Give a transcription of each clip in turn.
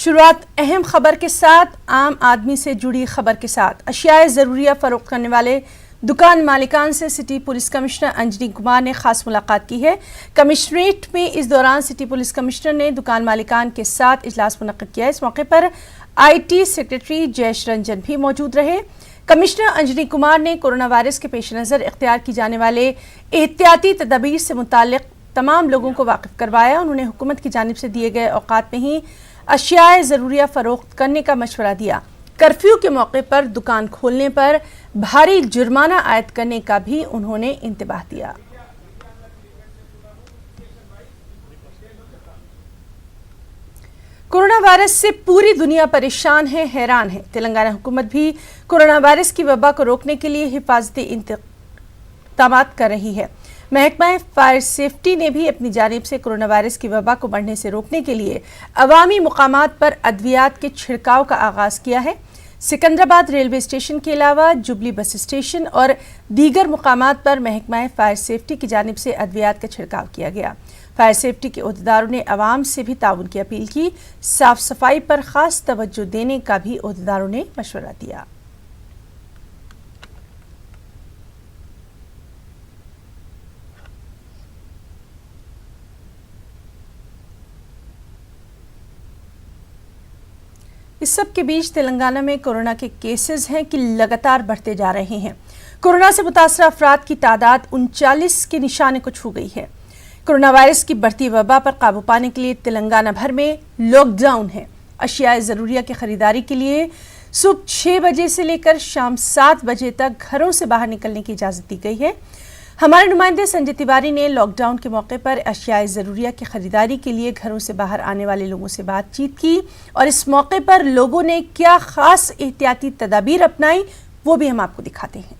शुरुआत अहम खबर के साथ, आम आदमी से जुड़ी खबर के साथ। अशियाए ज़रूरिया फरोख्त करने वाले दुकान मालिकान से city police commissioner Anjani Kumar ने खास मुलाकात की है। कमिश्नरेट में इस दौरान सिटी पुलिस कमिश्नर ने दुकान मालिकान के साथ इजलास मुनक्किद किया। इस मौके पर IT सेक्रेटरी जयेश रंजन भी मौजूद रहे। कमिश्नर अंजनी कुमार ने कोरोना वायरस के पेश नज़र इख्तियार की जाने वाले एहतियाती तदाबीर से मुताल्लिक तमाम लोगों को वाकिफ करवाया। उन्होंने हुकूमत की जानिब से दिए गए औकात में ही अशियाए ज़रूरिया फ़रोख्त करने का मशवरा दिया। कर्फ्यू के मौके पर दुकान खोलने पर भारी जुर्माना आयद करने का भी उन्होंने इंतबाह दिया। कोरोना वायरस से पूरी दुनिया परेशान है, हैरान है। तेलंगाना हुकूमत भी कोरोना वायरस की वबा को रोकने के लिए हिफाजती इंतजाम कर रही है। महकमा फायर सेफ्टी ने भी अपनी जानिब से कोरोना वायरस की वबा को बढ़ने से रोकने के लिए अवामी मुकामात पर अद्वियात के छिड़काव का आगाज किया है। सिकंदराबाद रेलवे स्टेशन के अलावा जुबली बस स्टेशन और दीगर मुकामात पर महकमा फायर सेफ्टी की जानिब से अद्वियात का छिड़काव किया गया। फायर सेफ्टी के ओहदेदारों ने अवाम से भी ताउन की अपील की। साफ सफाई पर खास तवज्जो देने का भी ओहदेदारों ने मशवरा दिया। इस सब के बीच तेलंगाना में कोरोना के केसेस हैं कि लगातार बढ़ते जा रहे हैं। कोरोना से मुतासर अफराद की तादाद 39 के निशाने को छू गई है। कोरोना वायरस की बढ़ती वबा पर काबू पाने के लिए तेलंगाना भर में लॉकडाउन है। अशियाए ज़रूरिया की खरीदारी के लिए सुबह 6 बजे से लेकर शाम 7 बजे तक घरों से बाहर निकलने की इजाज़त दी गई है। हमारे नुमाइंदे संजय तिवारी ने लॉकडाउन के मौके पर अशियाए ज़रूरिया की खरीदारी के लिए घरों से बाहर आने वाले लोगों से बातचीत की और इस मौके पर लोगों ने क्या खास एहतियाती तदाबीर अपनाई वो भी हम आपको दिखाते हैं।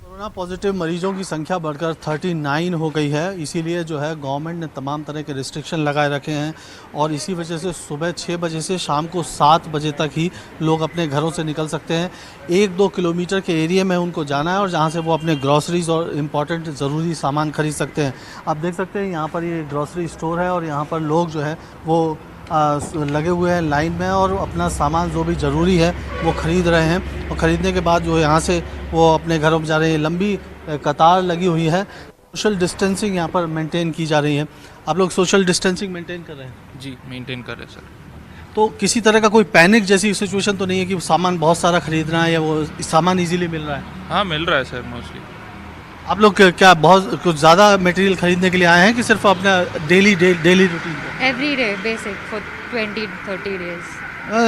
कोरोना पॉजिटिव मरीजों की संख्या बढ़कर 39 हो गई है। इसीलिए जो है गवर्नमेंट ने तमाम तरह के रिस्ट्रिक्शन लगाए रखे हैं और इसी वजह से सुबह 6 बजे से शाम को 7 बजे तक ही लोग अपने घरों से निकल सकते हैं। 1-2 किलोमीटर के एरिया में उनको जाना है और जहां से वो अपने ग्रॉसरीज और इम्पॉर्टेंट ज़रूरी सामान खरीद सकते हैं। आप देख सकते हैं यहाँ पर ये ग्रॉसरी स्टोर है और यहाँ पर लोग जो है वो लगे हुए हैं लाइन में और अपना सामान जो भी ज़रूरी है वो ख़रीद रहे हैं और ख़रीदने के बाद जो यहाँ से वो अपने घरों में जा रहे हैं। लंबी कतार लगी हुई है। सोशल डिस्टेंसिंग यहाँ पर मेंटेन की जा रही है। आप लोग सोशल डिस्टेंसिंग मेंटेन कर रहे हैं? जी मेंटेन कर रहे हैं सर। तो किसी तरह का कोई पैनिक जैसी सिचुएशन तो नहीं है कि सामान बहुत सारा खरीदना है या वो सामान ईजिली मिल रहा है? हाँ मिल रहा है सर मोस्टली। आप लोग क्या बहुत कुछ ज़्यादा मटेरियल खरीदने के लिए आए हैं कि सिर्फ अपना daily routine? Every day basic for 20-30 days.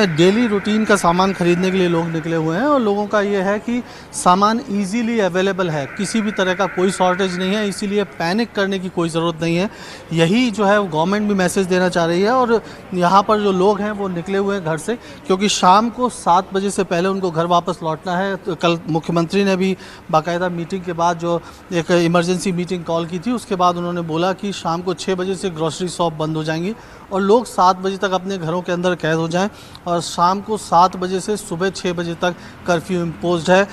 Daily routine का सामान खरीदने के लिए लोग निकले हुए हैं और लोगों का ये है कि सामान इजीली अवेलेबल है, किसी भी तरह का कोई शॉर्टेज नहीं है, इसीलिए पैनिक करने की कोई ज़रूरत नहीं है। यही जो है गवर्नमेंट भी मैसेज देना चाह रही है और यहाँ पर जो लोग हैं वो निकले हुए हैं घर से, क्योंकि शाम को 7 बजे से पहले उनको घर वापस लौटना है। तो कल मुख्यमंत्री ने भी बाकायदा मीटिंग के बाद जो एक इमरजेंसी मीटिंग कॉल की थी, उसके बाद उन्होंने बोला कि शाम को 6 बजे से ग्रॉसरी शॉप बंद हो जाएंगी और लोग 7 बजे तक अपने घरों के अंदर कैद हो जाएं और शाम को 7 बजे से सुबह 6 बजे तक कर्फ्यू इम्पोज्ड है।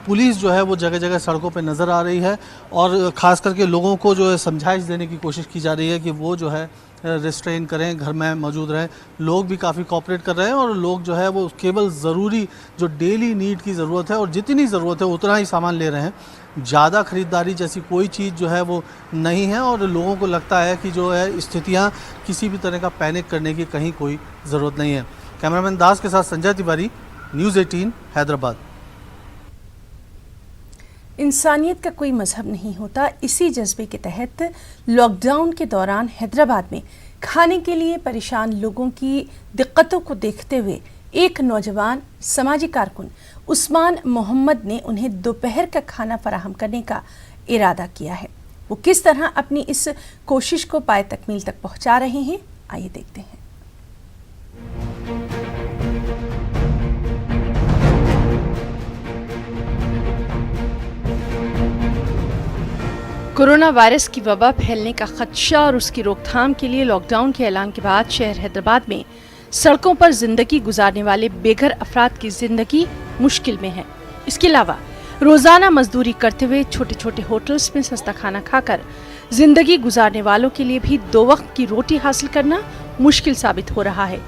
पुलिस जो है वो जगह जगह सड़कों पे नज़र आ रही है और ख़ास करके लोगों को जो है समझाइश देने की कोशिश की जा रही है कि वो जो है रिस्ट्रेन करें, घर में मौजूद रहें। लोग भी काफ़ी कोऑपरेट कर रहे हैं और लोग जो है वो केवल ज़रूरी जो डेली नीड की ज़रूरत है और जितनी ज़रूरत है उतना ही सामान ले रहे हैं। ज़्यादा ख़रीदारी जैसी कोई चीज़ जो है वो नहीं है और लोगों को लगता है कि जो है स्थितियाँ किसी भी तरह का पैनिक करने की कहीं कोई ज़रूरत नहीं है। कैमरामैन दास के साथ संजय तिवारी, न्यूज़ 18 हैदराबाद। इंसानियत का कोई मजहब नहीं होता। इसी जज्बे के तहत लॉकडाउन के दौरान हैदराबाद में खाने के लिए परेशान लोगों की दिक्कतों को देखते हुए एक नौजवान समाजी कारकुन उस्मान मोहम्मद ने उन्हें दोपहर का खाना फराहम करने का इरादा किया है। वो किस तरह अपनी इस कोशिश को पाए तकमील तक पहुंचा रहे हैं, आइए देखते हैं। कोरोना वायरस की वबा फैलने का खदशा और उसकी रोकथाम के लिए लॉकडाउन के ऐलान के बाद शहर हैदराबाद में सड़कों पर जिंदगी गुजारने वाले बेघर अफराद की जिंदगी मुश्किल में है। इसके अलावा रोजाना मजदूरी करते हुए छोटे छोटे होटल्स में सस्ता खाना खाकर जिंदगी गुजारने वालों के लिए भी 2 वक्त की रोटी हासिल करना मुश्किल साबित हो रहा है।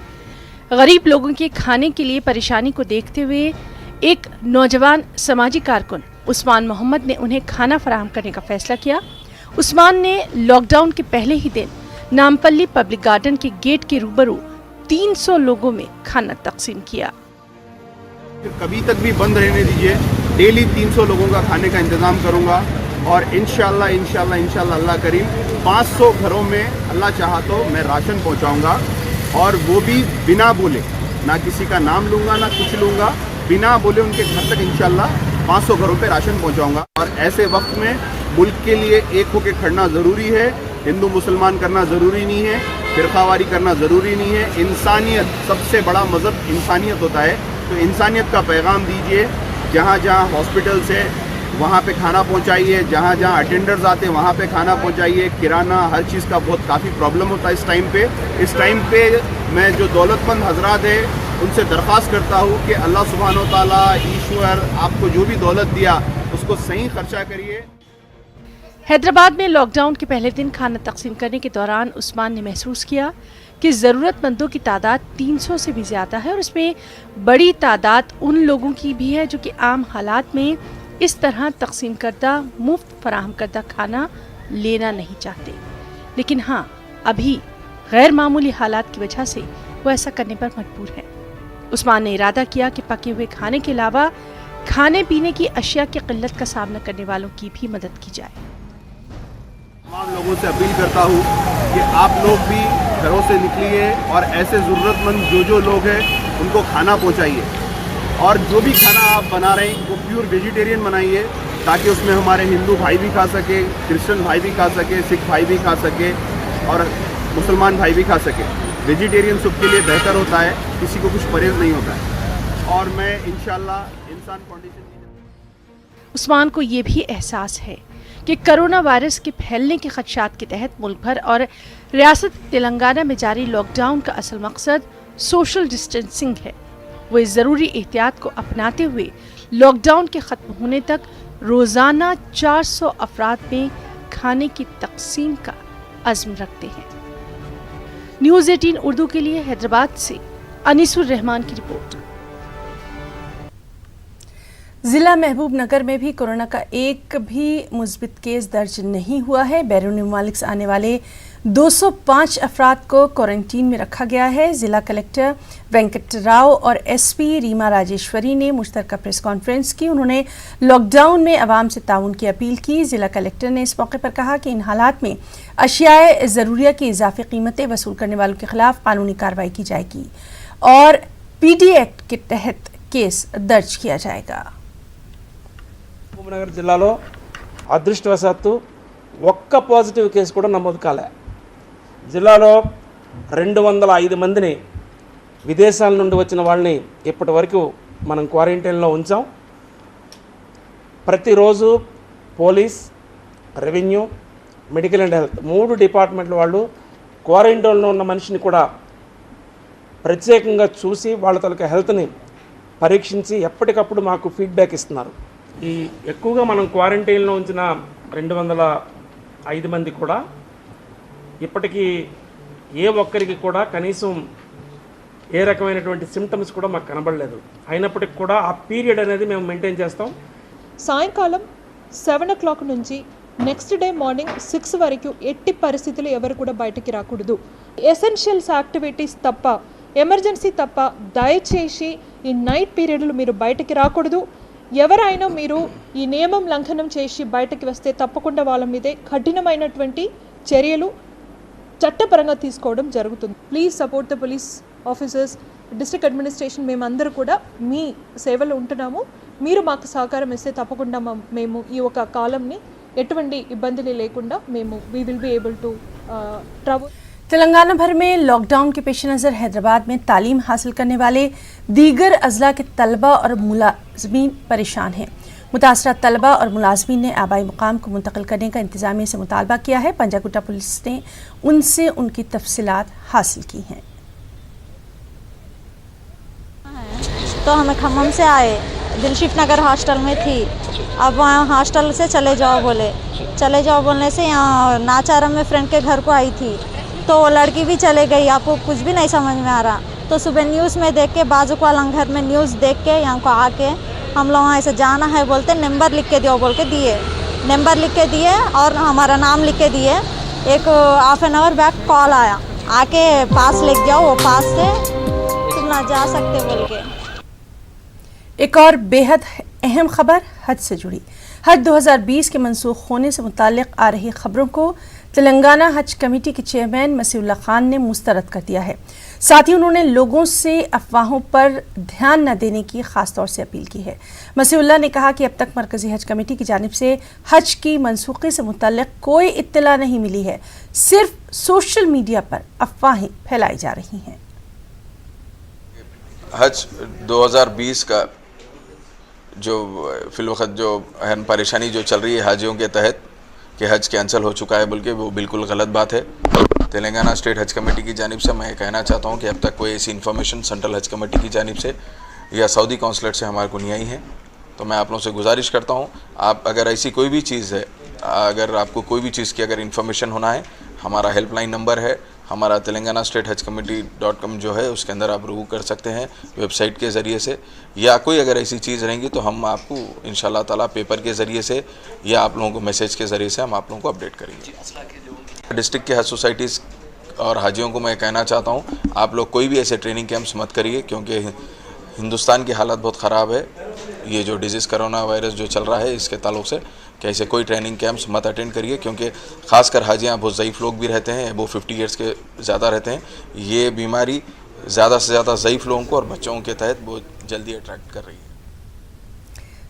गरीब लोगों के खाने के लिए परेशानी को देखते हुए एक नौजवान समाजी कारकुन उस्मान मोहम्मद ने उन्हें खाना फराहम करने का फैसला किया। उस्मान ने लॉकडाउन के पहले ही दिन नामपल्ली पब्लिक गार्डन के गेट के रूबरू 300 लोगों में खाना तकसीम किया। कभी तक भी बंद रहने दीजिए, डेली 300 लोगों का खाने का इंतज़ाम करूंगा और इंशाल्लाह अल्लाह करीम 500 घरों में अल्लाह चाहा तो मैं राशन पहुंचाऊंगा और वो भी बिना बोले, ना किसी का नाम लूंगा ना कुछ लूंगा, बिना बोले उनके घर तक इंशाल्लाह 500 घरों पे राशन पहुंचाऊंगा। और ऐसे वक्त में मुल्क के लिए एक होकर खड़ना ज़रूरी है। हिंदू मुसलमान करना ज़रूरी नहीं है, फिरकावारी करना ज़रूरी नहीं है। इंसानियत, सबसे बड़ा मज़हब इंसानियत होता है, तो इंसानियत का पैगाम दीजिए। जहाँ जहाँ हॉस्पिटल्स है वहाँ पे खाना पहुँचाइए, जहाँ जहाँ अटेंडर्स आते हैं वहाँ पे खाना पहुँचाइए। किराना हर चीज़ का बहुत काफ़ी प्रॉब्लम होता है इस टाइम पे। मैं जो दौलतमंद हजरात है उनसे दरख्वास्त करता हूँ कि अल्लाह सुब्हानो ताला, ईश्वर आपको जो भी दौलत दिया उसको सही खर्चा करिए। हैदराबाद में लॉकडाउन के पहले दिन खाना तकसीम करने के दौरान उस्मान ने महसूस किया कि ज़रूरतमंदों की तादाद 300 से भी ज़्यादा है और इसमें बड़ी तादाद उन लोगों की भी है जो कि आम हालात में इस तरह तकसीम करदा मुफ्त फराहम करदा खाना लेना नहीं चाहते। लेकिन हाँ, अभी गैर मामूली हालात की वजह से वो ऐसा करने पर मजबूर है। उस्मान ने इरादा किया कि पके हुए खाने के अलावा खाने पीने की अशिया की किल्लत का सामना करने वालों की भी मदद की जाए। तमाम लोगों से अपील करता हूँ कि आप लोग भी घरों से निकलिए और ऐसे ज़रूरतमंद जो लोग हैं उनको खाना पहुँचाइए। और जो भी खाना आप बना रहे हैं वो प्योर वेजिटेरियन बनाइए, ताकि उसमें हमारे हिंदू भाई भी खा सके, क्रिश्चियन भाई भी खा सके, सिख भाई भी खा सके और मुसलमान भाई भी खा सके। वेजिटेरियन सबके लिए बेहतर होता है, किसी को कुछ परहेज़ नहीं होता है। और मैं इंशाल्लाह इंसान फाउंडेशन। उस्मान को ये भी एहसास है कि कोरोना वायरस के फैलने के खदशात के तहत मुल्क भर और रियासत तेलंगाना में जारी लॉकडाउन का असल मकसद सोशल डिस्टेंसिंग है। वो इस ज़रूरी एहतियात को अपनाते हुए लॉकडाउन के ख़त्म होने तक रोज़ाना 400 अफराद में खाने की तकसीम का अज़्म रखते हैं। न्यूज़ 18 उर्दू के लिए हैदराबाद से अनीसुर रहमान की रिपोर्ट। जिला महबूब नगर में भी कोरोना का एक भी मुस्बित केस दर्ज नहीं हुआ है। बैरून ममालिक से आने वाले 205 अफराद को क्वारंटीन में रखा गया है। जिला कलेक्टर वेंकट राव और एसपी रीमा राजेश्वरी ने मुश्तरका प्रेस कॉन्फ्रेंस की। उन्होंने लॉकडाउन में आवाम से ताउन की अपील की। जिला कलेक्टर ने इस मौके पर कहा कि इन हालात में अशियाए ज़रूरिया की इजाफी कीमतें वसूल करने वालों के खिलाफ कानूनी कार्रवाई की जाएगी और पीडी एक्ट के तहत केस दर्ज किया जाएगा। నగర్ జిల్లాలో అదృష్టవశాత్తు ఒక్క పాజిటివ్ కేసు కూడా నమోదు కాలే. జిల్లాలో 205 మందిని విదేశాల నుండి వచ్చిన వాళ్ళని ఇప్పటి వరకు మనం క్వారంటైన్లో ఉంచాం. ప్రతిరోజు police, revenue, medical and health 3 డిపార్ట్మెంట్ల వాళ్ళు క్వారంటైన్లో ఉన్న మనిషిని కూడా ప్రత్యేకంగా చూసి వాళ్ళ తాలూకా హెల్త్ని పరీక్షించి ఎప్పటికప్పుడు మాకు ఫీడ్బ్యాక్ ఇస్తున్నారు. ఈ ఎక్కువగా మనం క్వారంటైన్లో ఉంచిన 205 మంది కూడా ఇప్పటికీ ఏ ఒక్కరికి కూడా కనీసం ఏ రకమైనటువంటి సిమ్టమ్స్ కూడా మాకు కనబడలేదు. అయినప్పటికీ కూడా ఆ పీరియడ్ అనేది మేము మెయింటైన్ చేస్తాం. సాయంకాలం 7 o'clock నుంచి నెక్స్ట్ డే మార్నింగ్ 6 వరకు ఎట్టి పరిస్థితుల్లో ఎవరు కూడా బయటికి రాకూడదు. ఎసెన్షియల్స్ యాక్టివిటీస్ తప్ప, ఎమర్జెన్సీ తప్ప దయచేసి ఈ నైట్ పీరియడ్లో మీరు బయటికి రాకూడదు. ఎవరైనా మీరు ఈ నియమం లంఘనం చేసి బయటకు వస్తే తప్పకుండా వాళ్ళ మీదే కఠినమైనటువంటి చర్యలు చట్టపరంగా తీసుకోవడం జరుగుతుంది. Please support the police officers, district administration, మేమందరూ కూడా మీ సేవలో ఉంటున్నాము. మీరు మాకు సహకారం ఇస్తే తప్పకుండా మేము ఈ ఒక కాలంని ఎటువంటి ఇబ్బందులు లేకుండా మేము we will be able to travel. Telangana भर में लॉकडाउन के पेश नज़र हैदराबाद में तालीम हासिल करने वाले दीगर अजला के तलबा और मुलाजमीन परेशान हैं। मुतासरा तलबा और मुलाजमीन ने आबाई मुकाम को मुंतकिल करने का इंतज़ामिया से मुतालबा किया है। पंजागुट्टा पुलिस ने उनसे उनकी तफसीलात हासिल की हैं। तो हमें खम्मम से आए, दिलशिफ नगर हॉस्टल में थी, अब वहाँ हॉस्टल से चले जाओ बोलने से यहाँ नाचारम में फ्रेंड के घर को आई थी, तो वो लड़की भी चले गई। आपको कुछ भी नहीं समझ में आ रहा। तो सुबह न्यूज़ में देख के बाजू वाला घर में न्यूज़ देख के यहाँ को आके हम लोग वहाँ ऐसे जाना है बोलते नंबर लिख के दो बोल के दिए, नंबर लिख के दिए और हमारा नाम लिख के दिए। एक half an hour back call आया, आके पास लेके जाओ, वो पास से तुम ना जा सकते बोल के। एक और बेहद अहम खबर हज से जुड़ी। हज 2020 के मनसूख होने से मुताल्लिक आ रही खबरों को तेलंगाना हज कमेटी के चेयरमैन मसीउल्लाह खान ने मुस्तरद कर दिया है। साथ ही उन्होंने लोगों से अफवाहों पर ध्यान न देने की खास तौर से अपील की है। मसीउल्लाह ने कहा कि अब तक मरकजी हज कमेटी की जानिब से हज की मनसूखी से मुताल्लिक कोई इत्तला नहीं मिली है, सिर्फ सोशल मीडिया पर अफवाहें फैलाई जा रही हैं। हज 2020 का जो फिलवक्त जो अहम परेशानी जो चल रही है हाजियों के तहत कि हज कैंसिल हो चुका है बोल के, वो बिल्कुल गलत बात है। तेलंगाना स्टेट हज कमेटी की जानिब से मैं कहना चाहता हूँ कि अब तक कोई ऐसी इन्फॉर्मेशन सेंट्रल हज कमेटी की जानिब से या सऊदी कौंसलेट से हमारे को नहीं आई है। तो मैं आप लोगों से गुजारिश करता हूँ, आप अगर ऐसी कोई भी चीज़ है, अगर आपको कोई भी चीज़ की अगर इन्फॉर्मेशन होना है, हमारा हेल्पलाइन नंबर है, हमारा तेलंगाना स्टेट हज कमेटी .com जो है उसके अंदर आप रुजू कर सकते हैं वेबसाइट के ज़रिए से, या कोई अगर ऐसी चीज़ रहेंगी तो हम आपको इंशाल्लाह ताला पेपर के ज़रिए से या आप लोगों को मैसेज के ज़रिए से हम आप लोगों को अपडेट करेंगे। डिस्ट्रिक्ट के हज सोसाइटीज़ और हाजियों को मैं कहना चाहता हूँ, आप लोग कोई भी ऐसे ट्रेनिंग कैंप्स मत करिए, क्योंकि हिंदुस्तान की हालत बहुत ख़राब है। ये जो डिजीज़ कोरोना वायरस जो चल रहा है इसके ताल्लुक़ से कि ऐसे कोई ट्रेनिंग कैंप्स मत अटेंड करिए, क्योंकि ख़ासकर हाजियाँ बहुत ज़ईफ़ लोग भी रहते हैं, वो 50 ईयर्स के ज़्यादा रहते हैं। ये बीमारी ज़्यादा से ज़्यादा ज़ईफ़ लोगों को और बच्चों के तहत बहुत जल्दी अट्रैक्ट कर रही है।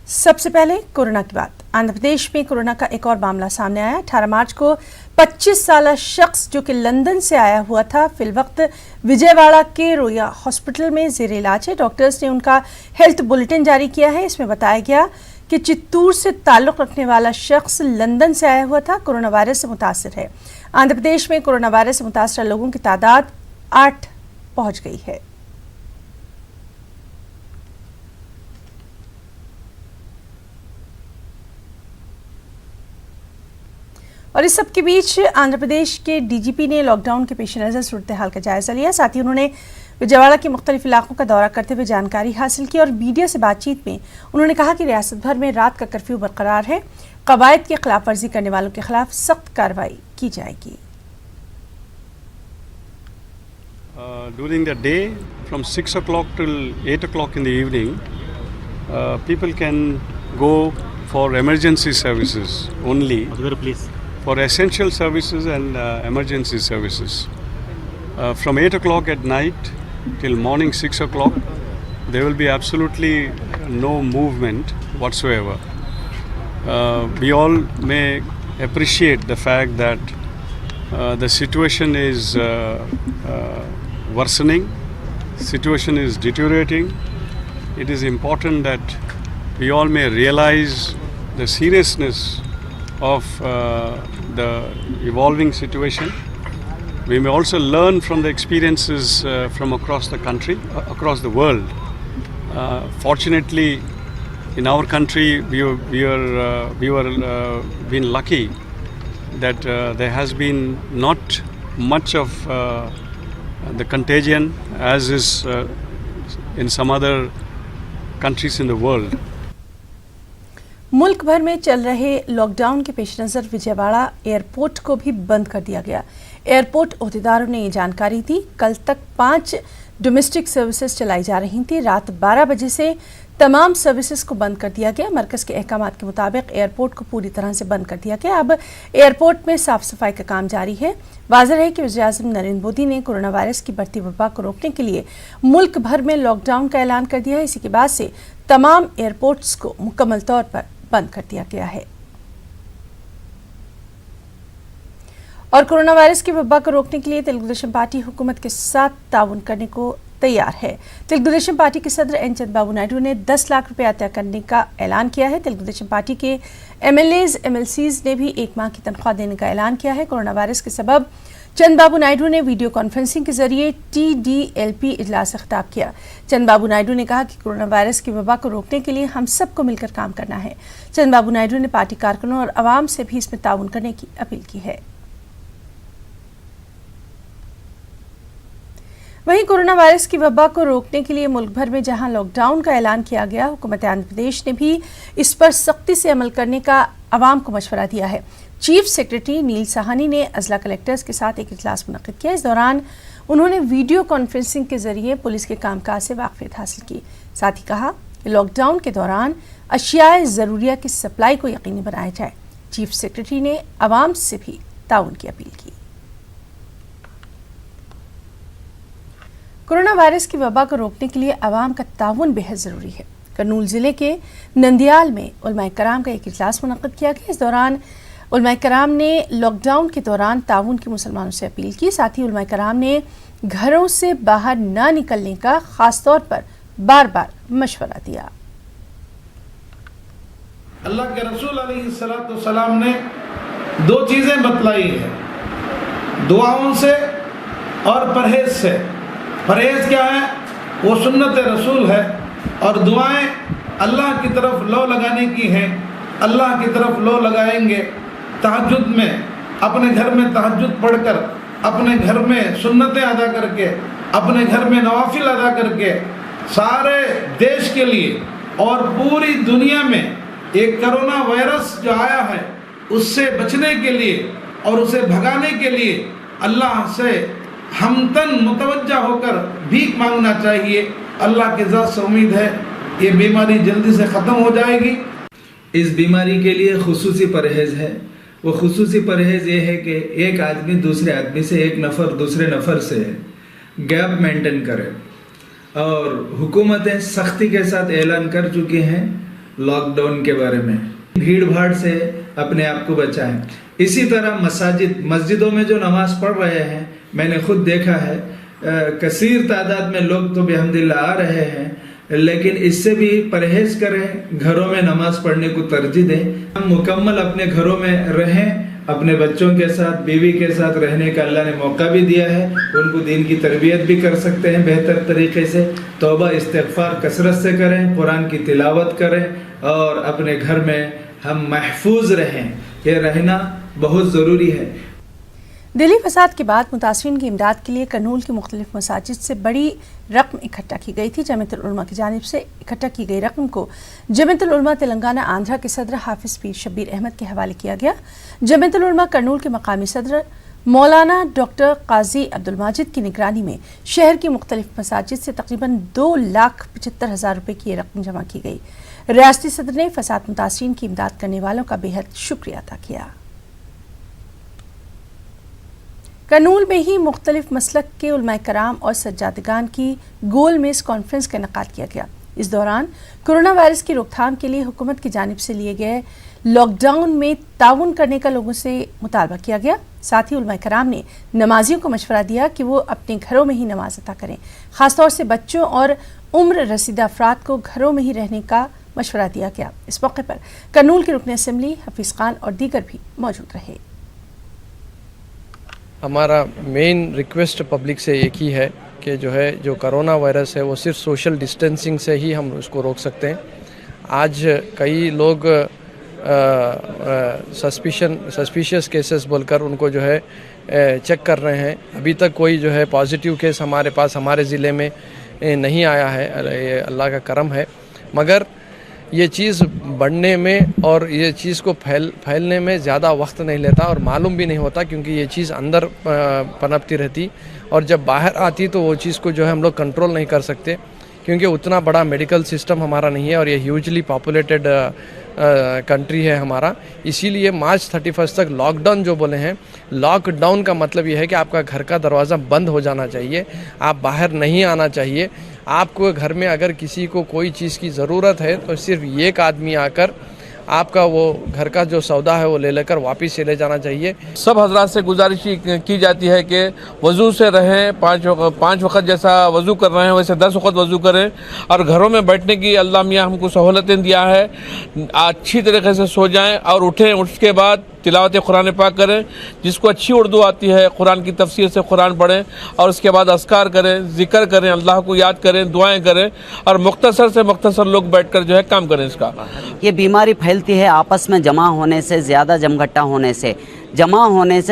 सबसे पहले कोरोना की बात। आंध्र प्रदेश में कोरोना का एक और मामला सामने आया। 18 मार्च को 25 साला शख्स जो कि लंदन से आया हुआ था, फिलवक्त विजयवाड़ा के रोया हॉस्पिटल में ज़ेर इलाज है। डॉक्टर्स ने उनका हेल्थ बुलेटिन जारी किया है। इसमें बताया गया कि चित्तूर से ताल्लुक़ रखने वाला शख्स लंदन से आया हुआ था, कोरोना वायरस से मुतासिर है। आंध्र प्रदेश में कोरोना वायरस से मुतासर लोगों की तादाद 8 पहुंच गई है। और इस सब के बीच आंध्र प्रदेश के डीजीपी ने लॉकडाउन के पेश नज़र सूरत हाल का जायजा लिया। साथ ही उन्होंने विजयवाड़ा के मुख्तलिफ इलाकों का दौरा करते हुए जानकारी हासिल की और मीडिया से बातचीत में उन्होंने कहा कि रियासत भर में रात का कर्फ्यू बरकरार है, कवायद की खिलाफ वर्जी करने वालों के खिलाफ सख्त कार्रवाई की जाएगी। During the day from 6 o'clock till 8 o'clock in the evening, people can go for emergency services only. For essential services and emergency services. From 8 o'clock at night till morning 6 o'clock, there will be absolutely no movement whatsoever. We all may appreciate the fact that the situation is worsening, situation is deteriorating. It is important that we all may realize the seriousness of the evolving situation. We may also learn from the experiences from across the country, across the world. Fortunately, in our country, we were been lucky that there has been not much of the contagion as is in some other countries in the world. मुल्क भर में चल रहे lockdown के पेश नज़र Vijayawada airport को भी बंद कर दिया गया। एयरपोर्ट ओहदेदारों ने ये जानकारी दी। कल तक 5 डोमेस्टिक सर्विसेज चलाई जा रही थी। रात 12 बजे से तमाम सर्विसेज को बंद कर दिया गया। मरकज़ के अहकामात के मुताबिक एयरपोर्ट को पूरी तरह से बंद कर दिया गया। अब एयरपोर्ट में साफ सफाई का काम जारी है। वाज़ेह है कि वज़ीर-ए-आज़म नरेंद्र मोदी ने कोरोना वायरस की बढ़ती वबा को रोकने के लिए मुल्क भर में लॉकडाउन का ऐलान कर दिया है। इसी के बाद से तमाम एयरपोर्ट्स को मुकम्मल तौर पर बंद कर दिया गया है। और कोरोना वायरस की वबा को रोकने के लिए तेलुगु देशम पार्टी हुकूमत के साथ ताउन करने को तैयार है। तेलुगु देशम पार्टी के सदर एन चंद्रबाबू नायडू ने 10 लाख रुपए अता करने का ऐलान किया है। तेलुगु देशम पार्टी के MLAs MLCs ने भी 1 माह की तनख्वाह देने का ऐलान किया है। कोरोना वायरस के सबब चंद्रबाबू नायडू ने वीडियो कॉन्फ्रेंसिंग के जरिए TDLP इजलास से खिताब किया। चंद्रबाबू नायडू ने कहा कि कोरोना वायरस की वबा को रोकने के लिए हम सबको मिलकर काम करना है। चंद्रबाबू नायडू ने पार्टी कारकुनों और आवाम से भी इसमें ताउन करने की अपील की है। वहीं कोरोना वायरस की वबा को रोकने के लिए मुल्क भर में जहां लॉकडाउन का ऐलान किया गया, हुकूमत आंध्र प्रदेश ने भी इस पर सख्ती से अमल करने का आवाम को मशवरा दिया है। चीफ सेक्रेटरी नील साहनी ने अजला कलेक्टर्स के साथ एक इजलास मुनक्किद किया। इस दौरान उन्होंने वीडियो कॉन्फ्रेंसिंग के जरिए पुलिस के कामकाज से वाकफियत हासिल की। साथ ही कहा कि लॉकडाउन के दौरान अशियाए ज़रूरिया की सप्लाई को यकीनी बनाया जाए। चीफ सेक्रेटरी ने आवाम से भी ताउन की अपील की। कोरोना वायरस की वबा को रोकने के लिए आवाम का ताउन बेहद ज़रूरी है। करनूल ज़िले के नंदियाल में उलमाए कराम का एक इजलास मुनक्किद किया गया। इस दौरान उलमाए कराम ने लॉकडाउन के दौरान ताउन की मुसलमानों से अपील की। साथ ही उलमाए कराम ने घरों से बाहर न निकलने का ख़ास तौर पर बार बार मशवरा दिया। अल्लाह के रसूल अलैहिस्सलाम ने दो चीज़ें बतलाई है, दुआओं से और परहेज से। परहेज क्या है? वो सुन्नत रसूल है, और दुआएं अल्लाह की तरफ लो लगाने की हैं। अल्लाह की तरफ लो लगाएंगे तहज्जुद में, अपने घर में तहज्जुद पढ़कर, अपने घर में सुन्नतें अदा करके, अपने घर में नवाफिल अदा करके, सारे देश के लिए और पूरी दुनिया में एक कोरोना वायरस जो आया है उससे बचने के लिए और उसे भगाने के लिए अल्लाह से हमतन मुतवज्जा होकर भीख मांगना चाहिए। अल्लाह के ज़ात से उम्मीद है ये बीमारी जल्दी से ख़त्म हो जाएगी। इस बीमारी के लिए खुसूसी परहेज़ है। वो खुसूसी परहेज़ ये है कि एक आदमी दूसरे आदमी से, एक नफ़र दूसरे नफ़र से गैप मेंटेन करे। और हुकूमतें सख्ती के साथ ऐलान कर चुकी हैं लॉकडाउन के बारे में। भीड़ भाड़ से अपने आप को बचाएं। इसी तरह मस्जिदों में जो नमाज पढ़ रहे हैं, मैंने खुद देखा है कसीर तादाद में लोग तो बेहमदिल्ला आ रहे हैं, लेकिन इससे भी परहेज करें, घरों में नमाज पढ़ने को तरजीह दें। हम मुकम्मल अपने घरों में रहें, अपने बच्चों के साथ, बीवी के साथ रहने का अल्लाह ने मौका भी दिया है। उनको दीन की तरबियत भी कर सकते हैं बेहतर तरीके से। तौबा इस्तिग़फ़ार कसरत से करें, कुरान की तिलावत करें और अपने घर में हम महफूज रहें। ये रहना बहुत ज़रूरी है। दिल्ली फसाद के बाद मुतासरीन की इमदाद के लिए करनूल की मुख्तलिफ मसाजिद से बड़ी रकम इकट्ठा की गई थी। जमीयतुल उलमा की जानिब से इकट्ठा की गई रकम को जमीयतुल उलमा तेलंगाना आंध्रा के सदर हाफिज़ पीर शब्बीर अहमद के हवाले किया गया। जमीयतुल उलमा करनूल के मकामी सदर मौलाना डॉक्टर काजी अब्दुल माजिद की निगरानी में शहर की मुख्तलिफ मसाजिद से तकरीबन 2,75,000 रुपये की ये रकम जमा की गई। रियासती सदर ने फसाद मुतासरीन की इमदाद करने वालों का बेहद शुक्रिया अदा किया। करनूल में ही मुख्तलिफ मसलक के उलमाए कराम और सज्जादगान की गोल मेज़ कॉन्फ्रेंस का इनेकाद किया गया। इस दौरान कोरोना वायरस की रोकथाम के लिए हुकूमत की जानिब से लिए गए लॉकडाउन में ताउन करने का लोगों से मुतालबा किया गया। साथ ही उलमाए कराम ने नमाजियों को मशवरा दिया कि वो अपने घरों में ही नमाज अता करें। ख़ासतौर से बच्चों और उम्र रसीदा अफराद को घरों में ही रहने का मशवरा दिया गया। इस मौके पर करनूल के रुकन असम्बली हफीज़ खान और दीगर भी मौजूद रहे। हमारा मेन रिक्वेस्ट पब्लिक से एक ही है कि जो कोरोना वायरस है वो सिर्फ सोशल डिस्टेंसिंग से ही हम उसको रोक सकते हैं। आज कई लोग सस्पिशियस केसेस बोलकर उनको चेक कर रहे हैं। अभी तक कोई पॉजिटिव केस हमारे पास हमारे ज़िले में नहीं आया है, ये अल्लाह का करम है। मगर ये चीज़ बढ़ने में और ये चीज़ को फैलने में ज़्यादा वक्त नहीं लेता और मालूम भी नहीं होता, क्योंकि ये चीज़ अंदर पनपती रहती और जब बाहर आती तो वो चीज़ को हम लोग कंट्रोल नहीं कर सकते, क्योंकि उतना बड़ा मेडिकल सिस्टम हमारा नहीं है और ये ह्यूजली पॉपुलेटेड कंट्री है हमारा। इसीलिए मार्च 31 तक लॉकडाउन जो बोले हैं, लॉकडाउन का मतलब ये है कि आपका घर का दरवाज़ा बंद हो जाना चाहिए, आप बाहर नहीं आना चाहिए। आपको घर में अगर किसी को कोई चीज़ की ज़रूरत है तो सिर्फ एक आदमी आकर आपका वो घर का जो सौदा है वो ले लेकर वापस चले जाना चाहिए। सब हजरात से गुजारिश की जाती है कि वज़ू से रहें, पाँच वक़्त जैसा वज़ू कर रहे हैं वैसे 10 वक़्त वज़ू करें और घरों में बैठने की अल्लाह मियाँ हमको सहूलतें दिया है। अच्छी तरीके से सो जाएं और उठें, उसके बाद तिलावत कुरान पाक करें। जिसको अच्छी उर्दू आती है कुरान की तफसीर से कुरान पढ़ें और उसके बाद अस्कार करें, जिक्र करें, अल्लाह को याद करें, दुआएं करें और मुख्तसर से मुख्तसर लोग बैठकर जो है काम करें। इसका ये बीमारी फैलती है आपस में जमा होने से, ज़्यादा जमघट्टा होने से,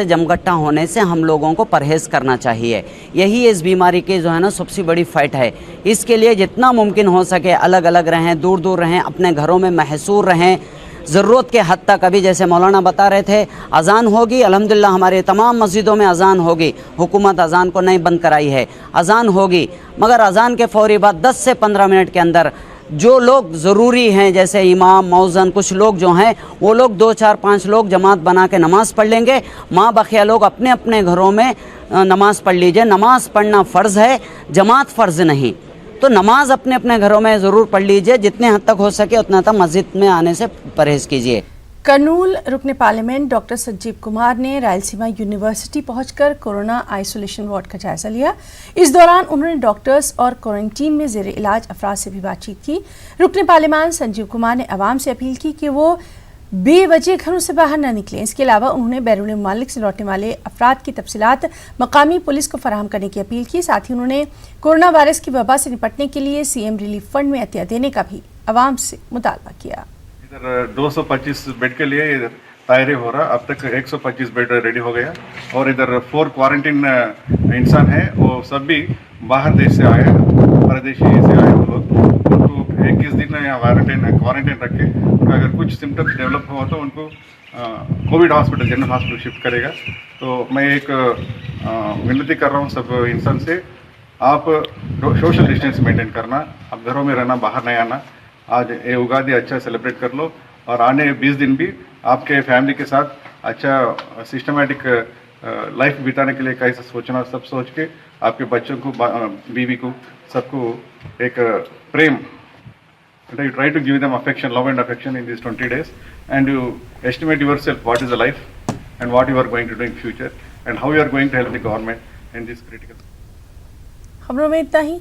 जमघट्टा होने से हम लोगों को परहेज़ करना चाहिए। यही इस बीमारी की जो है ना सबसे बड़ी फाइट है। इसके लिए जितना मुमकिन हो सके अलग अलग रहें, दूर दूर रहें, अपने घरों में महसूर रहें। ज़रूरत के हद तक अभी जैसे मौलाना बता रहे थे अज़ान होगी, अल्हम्दुलिल्लाह हमारे तमाम मस्जिदों में अज़ान होगी। हुकूमत अज़ान को नहीं बंद कराई है, अज़ान होगी, मगर अज़ान के फौरी बाद 10 से 15 मिनट के अंदर जो लोग ज़रूरी हैं जैसे इमाम, मौज़न, कुछ लोग जो हैं वो लोग 2, 4, 5 लोग जमात बना के नमाज़ पढ़ लेंगे। माँ बखिया लोग अपने अपने घरों में नमाज़ पढ़ लीजिए। नमाज़ पढ़ना फ़र्ज़ है, जमात फ़र्ज़ नहीं। तो नमाज अपने अपने घरों में ज़रूर पढ़ लीजिए। जितने हद तक हो सके उतना तक मस्जिद में आने से परहेज़ कीजिए। कर्नूल रुकन पार्लियामेंट डॉक्टर संजीव कुमार ने रायलसीमा यूनिवर्सिटी पहुंचकर कोरोना आइसोलेशन वार्ड का जायजा लिया। इस दौरान उन्होंने डॉक्टर्स और क्वारंटीन में ज़ेर इलाज अफराद से भी बातचीत की। रुकन पार्लियामेंट संजीव कुमार ने आवाम से अपील की कि वो बेवजह घरों से बाहर न निकलें। इसके अलावा उन्होंने बैरून मुमालिक से लौटने वाले अफराद की तफसीलात मकामी पुलिस को फराहम करने की अपील की। साथ ही उन्होंने कोरोना वायरस की वबा से निपटने के लिए सीएम रिलीफ फंड में अतिया देने का भी आवाम से मुतालबा किया। इधर 225 बेड के लिए इधर तैयारी हो रहा। अब तक 125 बेड रेडी हो गया और इधर 4 क्वारंटीन इंसान है, वो सब भी बाहर देश से आए, परदेशी से आए वो लोग। उनको 21 दिन यहाँ क्वारंटीन रख के अगर कुछ सिम्टम्स डेवलप हुआ तो उनको Covid hospital, general hospital shift करेगा। तो मैं एक विनती कर रहा हूँ सब इंसान से, आप सोशल डिस्टेंस मेंटेन करना, आप घरों में रहना, बाहर नहीं आना। आज ये उगादी अच्छा सेलिब्रेट कर लो और आने 20 दिन भी आपके फैमिली के साथ अच्छा सिस्टमेटिक लाइफ बिताने के लिए कैसे सोचना, सब सोच के आपके बच्चों को, बीवी को, सबको एक प्रेम, you try to give them affection, love and affection in these 20 days, and you estimate yourself what is the life and what you are going to do in future and how you are going to help the government in this critical. खबरों में इतना ही।